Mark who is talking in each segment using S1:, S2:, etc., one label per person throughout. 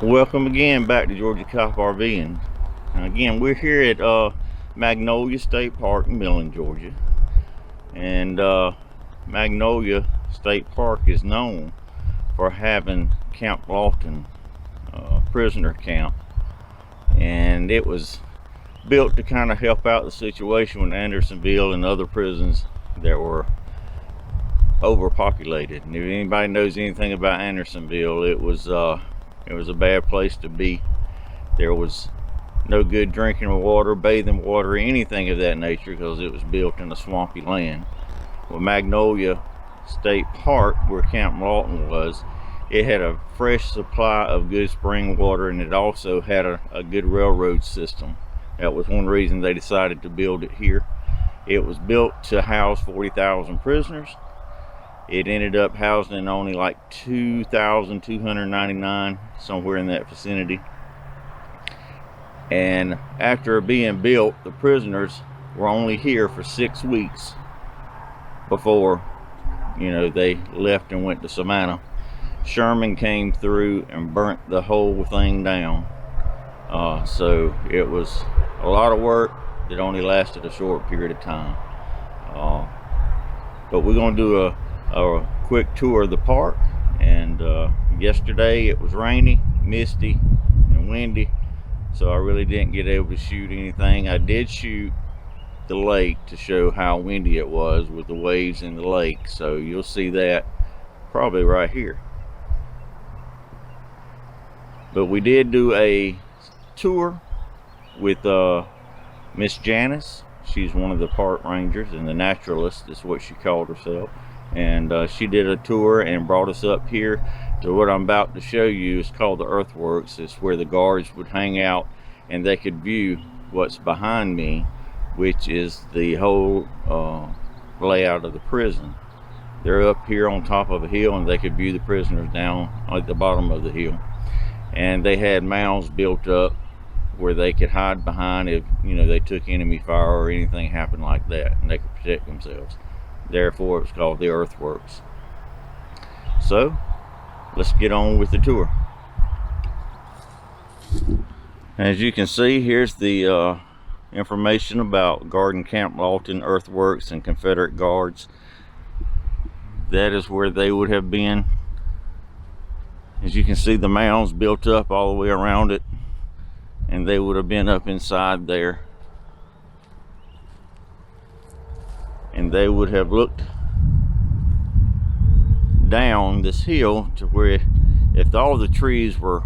S1: Welcome again back to Georgia Cop RVing. Now again, we're here at Magnolia State Park in Millen, Georgia. And Magnolia State Park is known for having Camp Lawton prisoner camp. And it was built to kind of help out the situation with Andersonville and other prisons that were overpopulated. And if anybody knows anything about Andersonville, it was a bad place to be. There was no good drinking water, bathing water, anything of that nature, because it was built in a swampy land. Well, Magnolia State Park, where Camp Lawton was, it had a fresh supply of good spring water, and it also had a good railroad system. That was one reason they decided to build it here. It was built to house 40,000 prisoners. It ended up housing only like 2,299, somewhere in that vicinity. And after being built, the prisoners were only here for 6 weeks before, they left and went to Savannah. Sherman came through and burnt the whole thing down. So it was a lot of work that only lasted a short period of time. But we're going to do a quick tour of the park. And yesterday it was rainy, misty, and windy, so I really didn't get able to shoot anything. I did shoot the lake to show how windy it was with the waves in the lake, so you'll see that probably right here. But we did do a tour with Miss Janice. She's one of the park rangers and the naturalist is what she called herself. And she did a tour and brought us up here to what I'm about to show you. It's called the Earthworks. It's where the guards would hang out and they could view what's behind me, which is the whole layout of the prison. They're up here on top of a hill and they could view the prisoners down at the bottom of the hill. And they had mounds built up where they could hide behind if they took enemy fire or anything happened like that, and they could protect themselves. Therefore, it's called the Earthworks. So, let's get on with the tour. As you can see, here's the information about Garden Camp Lawton, Earthworks, and Confederate Guards. That is where they would have been. As you can see, the mounds built up all the way around it, and they would have been up inside there. And they would have looked down this hill to where if all the trees were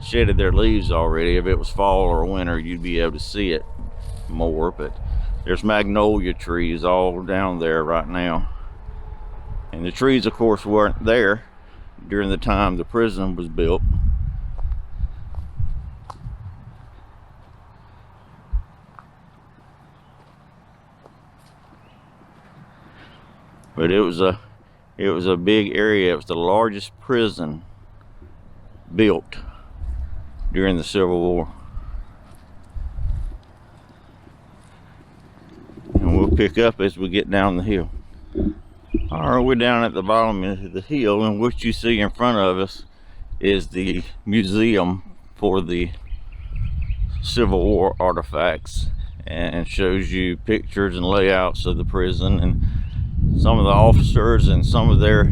S1: shedded their leaves already, if it was fall or winter, you'd be able to see it more. But there's magnolia trees all down there right now. And the trees, of course, weren't there during the time the prison was built. But it was a big area. It was the largest prison built during the Civil War. And we'll pick up as we get down the hill. All right, we're down at the bottom of the hill, and what you see in front of us is the museum for the Civil War artifacts, and shows you pictures and layouts of the prison and some of the officers and some of their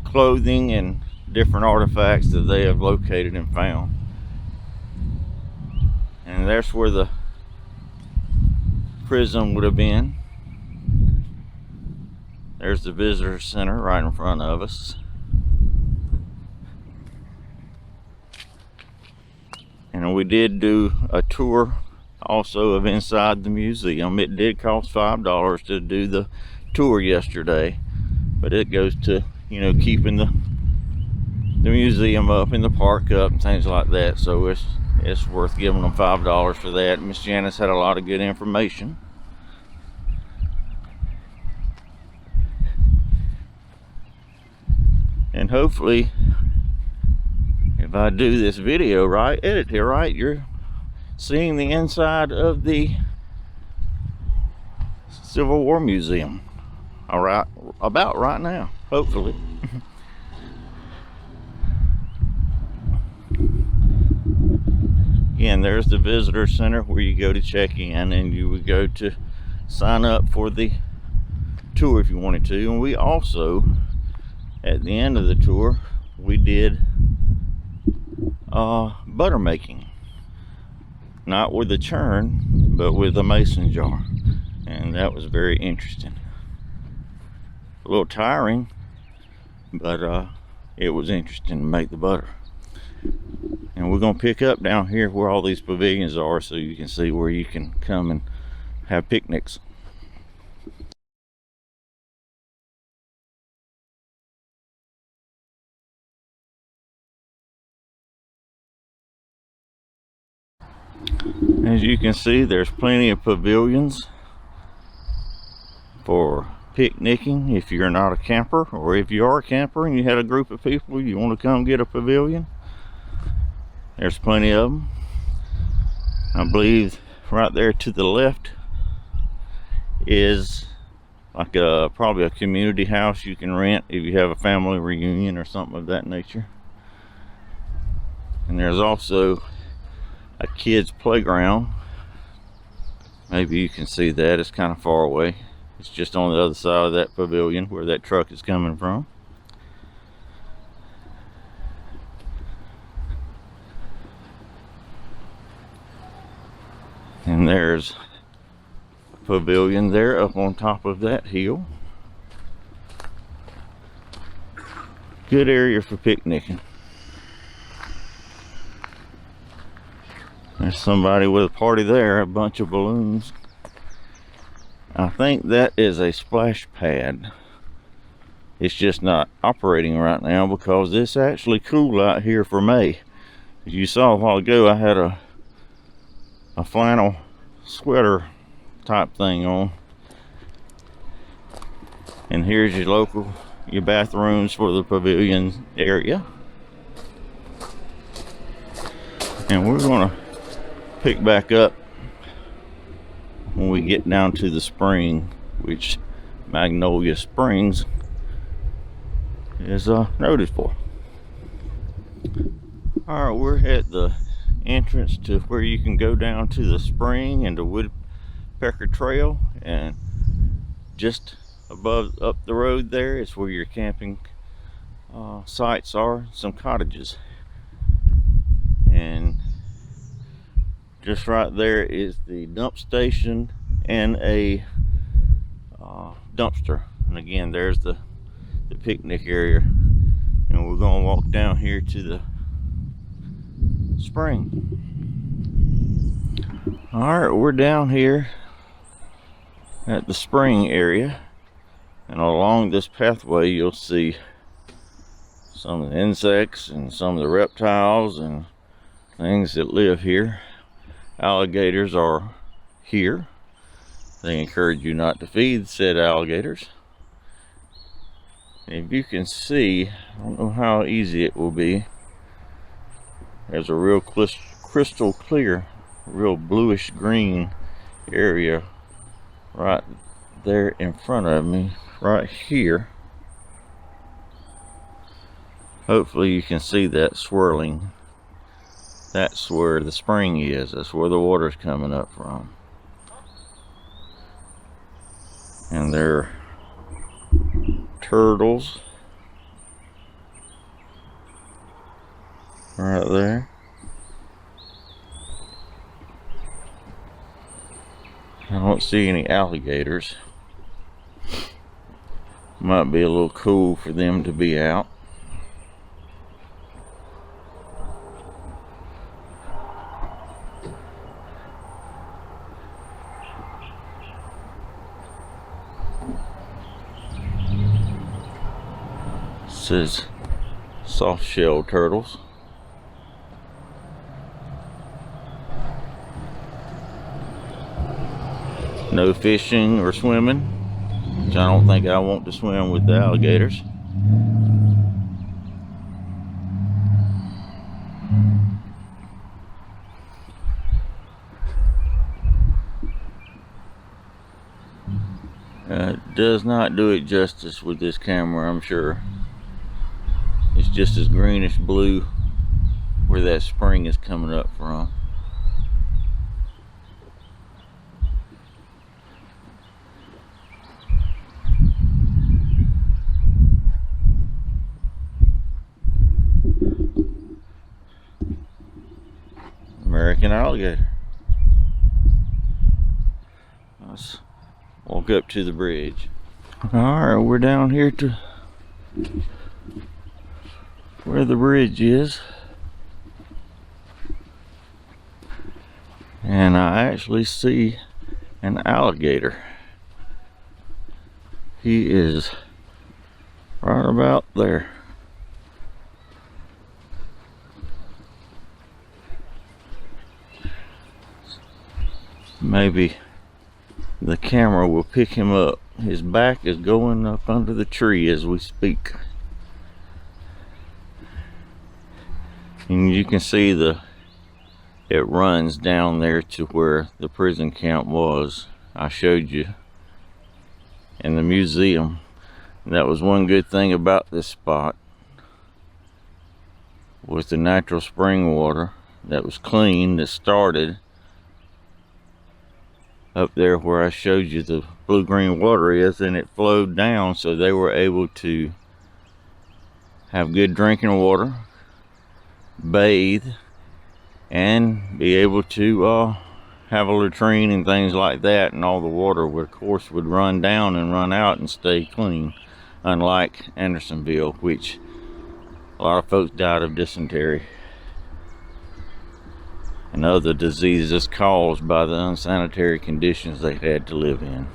S1: clothing and different artifacts that they have located and found. And that's where the prison would have been. There's the visitor center right in front of us. And we did do a tour also of inside the museum. It did cost $5 to do the tour yesterday, but it goes to keeping the museum up and the park up and things like that, so it's worth giving them $5 for that. Miss Janice had a lot of good information. And hopefully, if I do this video right, edit it right, you're seeing the inside of the Civil War Museum. All right, about right now, hopefully. Again, there's the visitor center where you go to check in, and you would go to sign up for the tour if you wanted to. And we also, at the end of the tour, we did butter making, not with a churn but with a mason jar, and that was very interesting. A little tiring, but it was interesting to make the butter. And we're going to pick up down here where all these pavilions are, so you can see where you can come and have picnics. As you can see, there's plenty of pavilions for picnicking if you're not a camper, or if you are a camper and you had a group of people you want to come get a pavilion. There's plenty of them. I believe right there to the left is like probably a community house you can rent if you have a family reunion or something of that nature. And there's also a kids playground. Maybe you can see that. It's kind of far away. It's just on the other side of that pavilion where that truck is coming from. And there's a pavilion there up on top of that hill. Good area for picnicking. There's somebody with a party there, a bunch of balloons. I think that is a splash pad. It's just not operating right now because it's actually cool out here for May. As you saw a while ago, I had a flannel sweater type thing on. And here's your bathrooms for the pavilion area. And we're gonna pick back up when we get down to the spring, which Magnolia Springs is noted for. Alright, we're at the entrance to where you can go down to the spring and the Woodpecker Trail, and just up the road there is where your camping sites are, some cottages. And just right there is the dump station and a dumpster. And again, there's the picnic area. And we're going to walk down here to the spring. Alright, we're down here at the spring area. And along this pathway, you'll see some of the insects and some of the reptiles and things that live here. Alligators are here. They encourage you not to feed said alligators. And if you can see, I don't know how easy it will be. There's a real crystal clear, real bluish green area right there in front of me, right here. Hopefully you can see that swirling. That's where the spring is. That's where the water's coming up from. And there are turtles right there. I don't see any alligators. Might be a little cool for them to be out. Says soft-shelled turtles. No fishing or swimming, which I don't think I want to swim with the alligators. Does not do it justice with this camera, I'm sure. It's just as greenish blue where that spring is coming up from. American alligator. Let's walk up to the bridge. Alright, we're down here to where the bridge is. And I actually see an alligator. He is right about there. Maybe the camera will pick him up. His back is going up under the tree as we speak. And you can see it runs down there to where the prison camp was. I showed you in the museum. That was one good thing about this spot, with the natural spring water that was clean, that started up there where I showed you the blue-green water is, and it flowed down, so they were able to have good drinking water, bathe, and be able to have a latrine and things like that, and all the water would, of course, would run down and run out and stay clean, unlike Andersonville, which a lot of folks died of dysentery and other diseases caused by the unsanitary conditions they had to live in.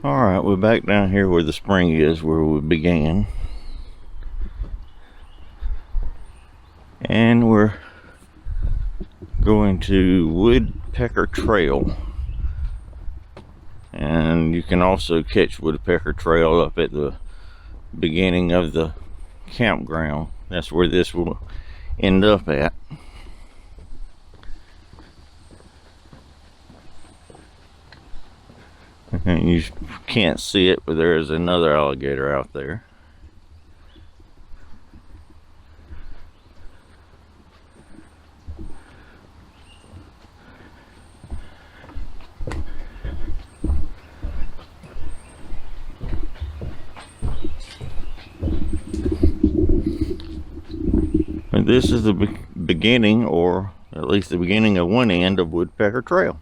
S1: Alright, we're back down here where the spring is, where we began. And we're going to Woodpecker Trail. And you can also catch Woodpecker Trail up at the beginning of the campground. That's where this will end up at. And you can't see it, but there is another alligator out there. And this is the beginning, or at least the beginning of one end of Woodpecker Trail.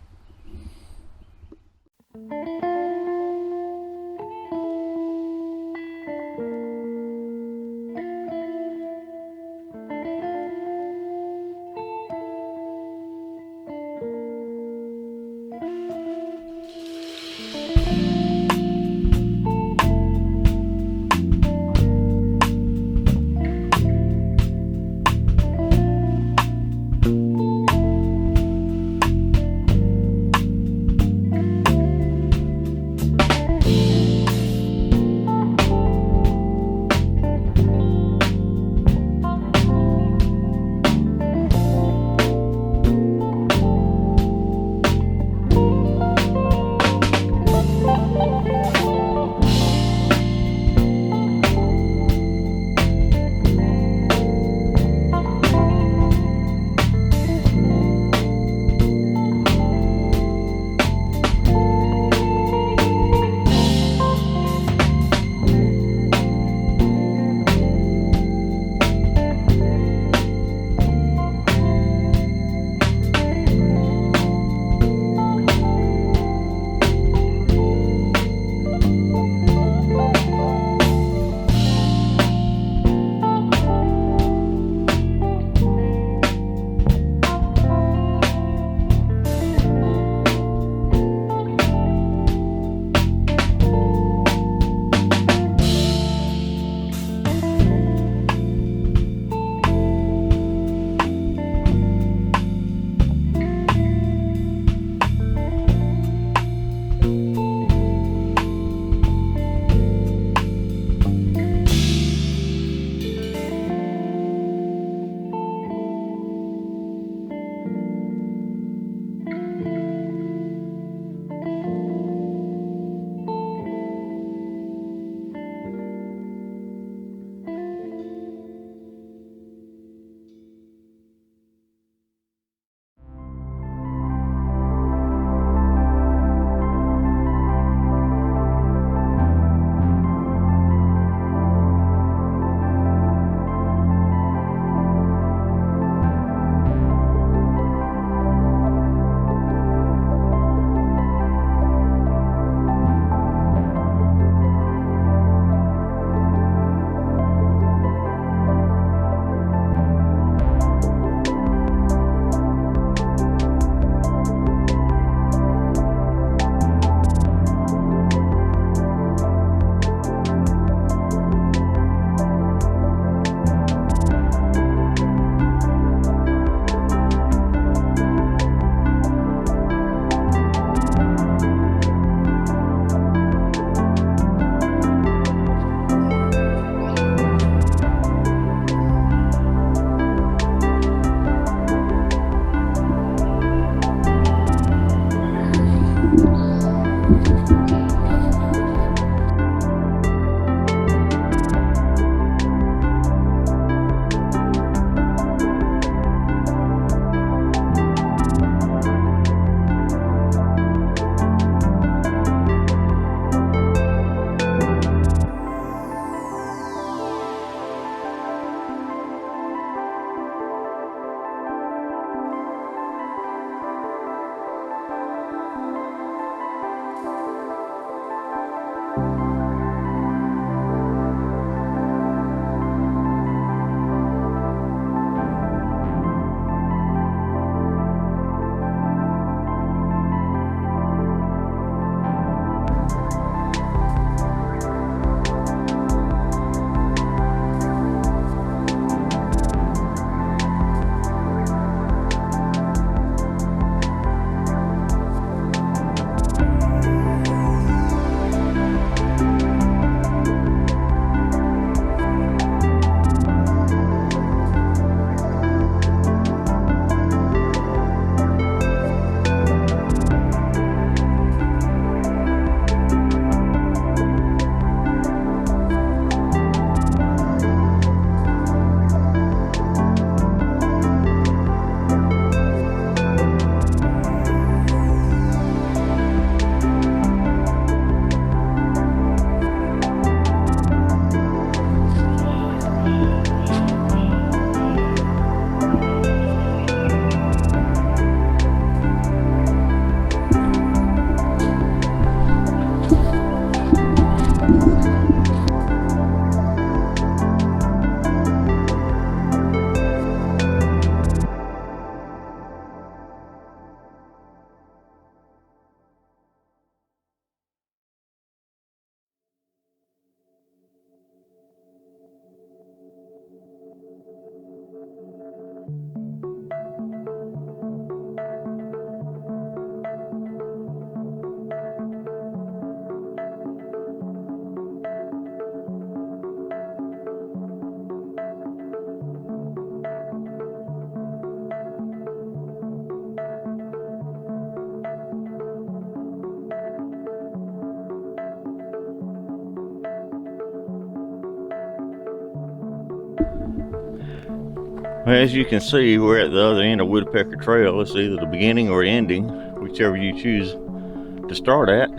S1: Well, as you can see, we're at the other end of Woodpecker Trail. It's either the beginning or ending, whichever you choose to start at.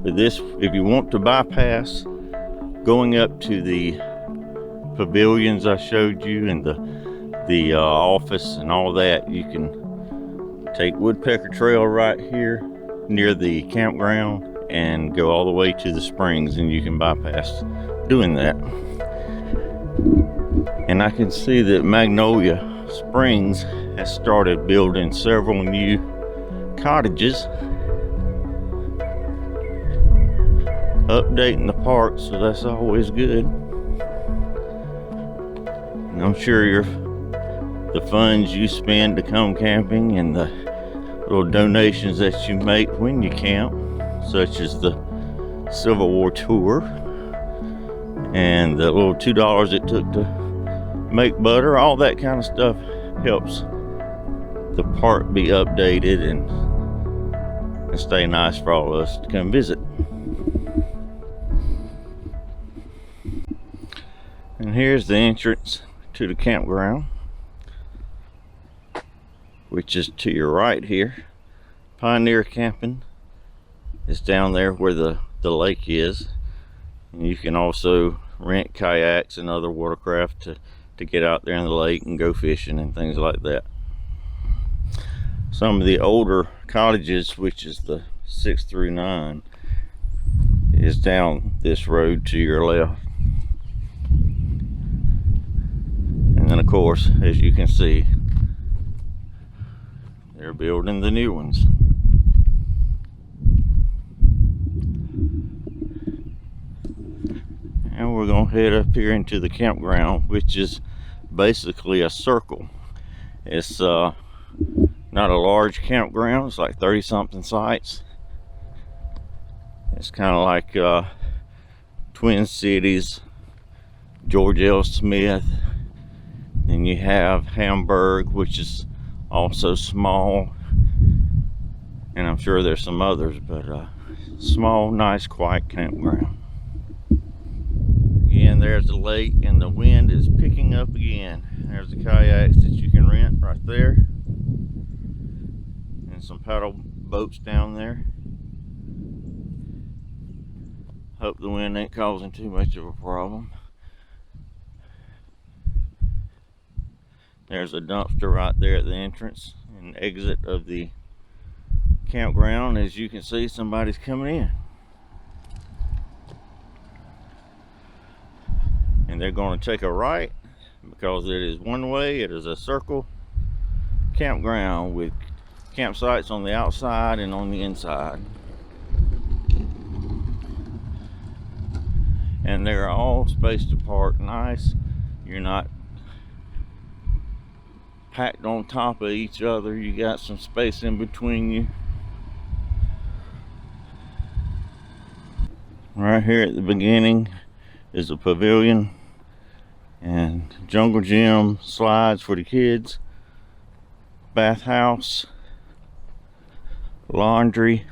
S1: But this, if you want to bypass going up to the pavilions I showed you and the office and all that, you can take Woodpecker Trail right here near the campground and go all the way to the springs, and you can bypass doing that. And I can see that Magnolia Springs has started building several new cottages, updating the park, so that's always good. And I'm sure the funds you spend to come camping and the little donations that you make when you camp, such as the Civil War tour and the little $2 it took to make butter, all that kind of stuff helps the park be updated and stay nice for all of us to come visit. And here's the entrance to the campground, which is to your right here. Pioneer Camping is down there where the lake is, and you can also rent kayaks and other watercraft to get out there in the lake and go fishing and things like that. Some of the older cottages, which is the 6 through 9, is down this road to your left. And then of course, as you can see, they're building the new ones. And we're gonna head up here into the campground, which is basically a circle. It's not a large campground. It's like 30 something sites. It's kind of like Twin Cities, George L. Smith. Then you have Hamburg, which is also small, and I'm sure there's some others, but small, nice, quiet campground. Again, there's the lake, and the wind is picking up again. There's the kayaks that you can rent right there, and some paddle boats down there. Hope the wind ain't causing too much of a problem. There's a dumpster right there at the entrance and exit of the campground. As you can see, somebody's coming in. And they're going to take a right because it is one way. It is a circle campground with campsites on the outside and on the inside. And they're all spaced apart nice. You're not packed on top of each other. You got some space in between you. Right here at the beginning is a pavilion and jungle gym, slides for the kids, bathhouse, laundry,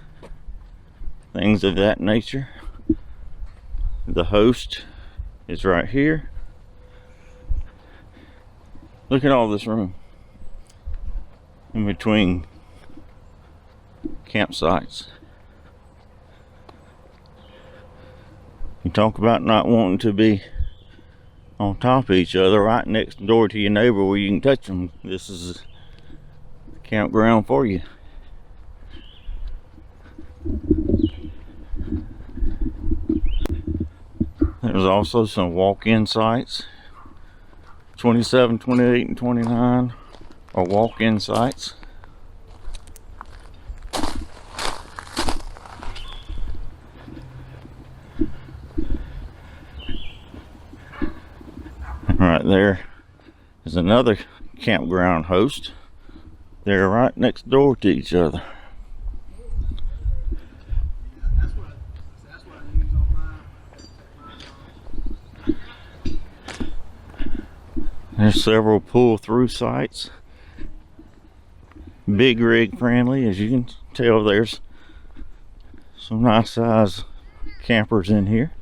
S1: things of that nature. The host is right here. Look at all this room in between campsites. You talk about not wanting to be on top of each other, right next door to your neighbor where you can touch them. This is a campground for you. There's also some walk-in sites. 27, 28, and 29 are walk-in sites. Right there is another campground host. They're right next door to each other. There's several pull-through sites. Big rig friendly, as you can tell. There's some nice size campers in here.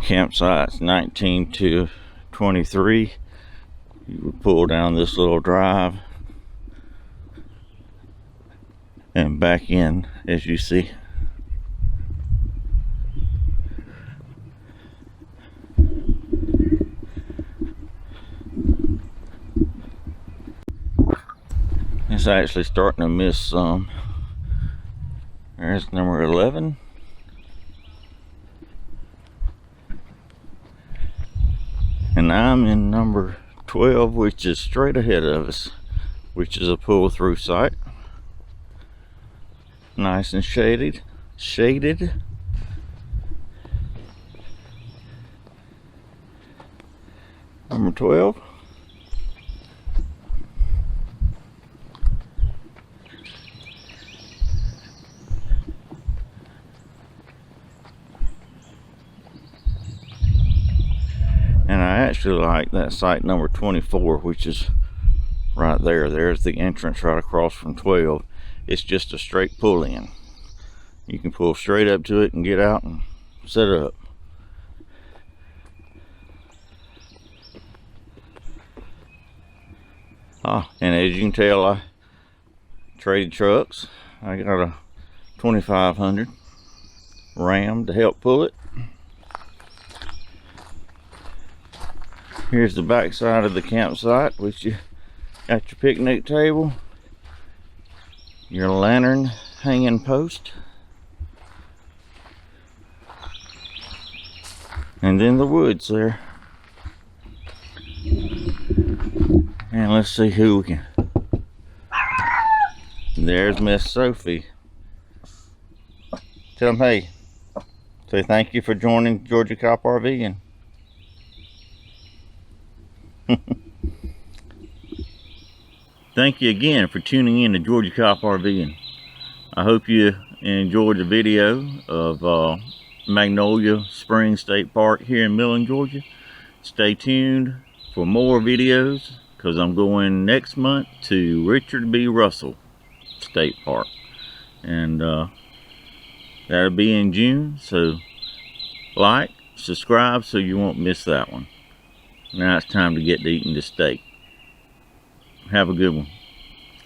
S1: campsite's 19 to 23. You would pull down this little drive and back in, as you see. It's actually starting to miss some. There's number 11. And I'm in number 12, which is straight ahead of us, which is a pull-through site. Nice and shaded. Number 12. And I actually like that site number 24, which is right there. There's the entrance right across from 12. It's just a straight pull in. You can pull straight up to it and get out and set up. And as you can tell, I traded trucks. I got a 2500 Ram to help pull it. Here's the back side of the campsite, which you got your picnic table, your lantern hanging post, and then the woods there. And let's see who we can. There's Miss Sophie. Tell them hey. Say thank you for joining Georgia Cop RVing. Thank you again for tuning in to Georgia Cop RVing. I hope you enjoyed the video of Magnolia Springs State Park here in Millen, Georgia. Stay tuned for more videos, because I'm going next month to Richard B. Russell State Park, and that'll be in June. So like, subscribe so you won't miss that one. Now it's time to get to eating the steak. Have a good one.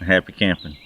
S1: Happy camping.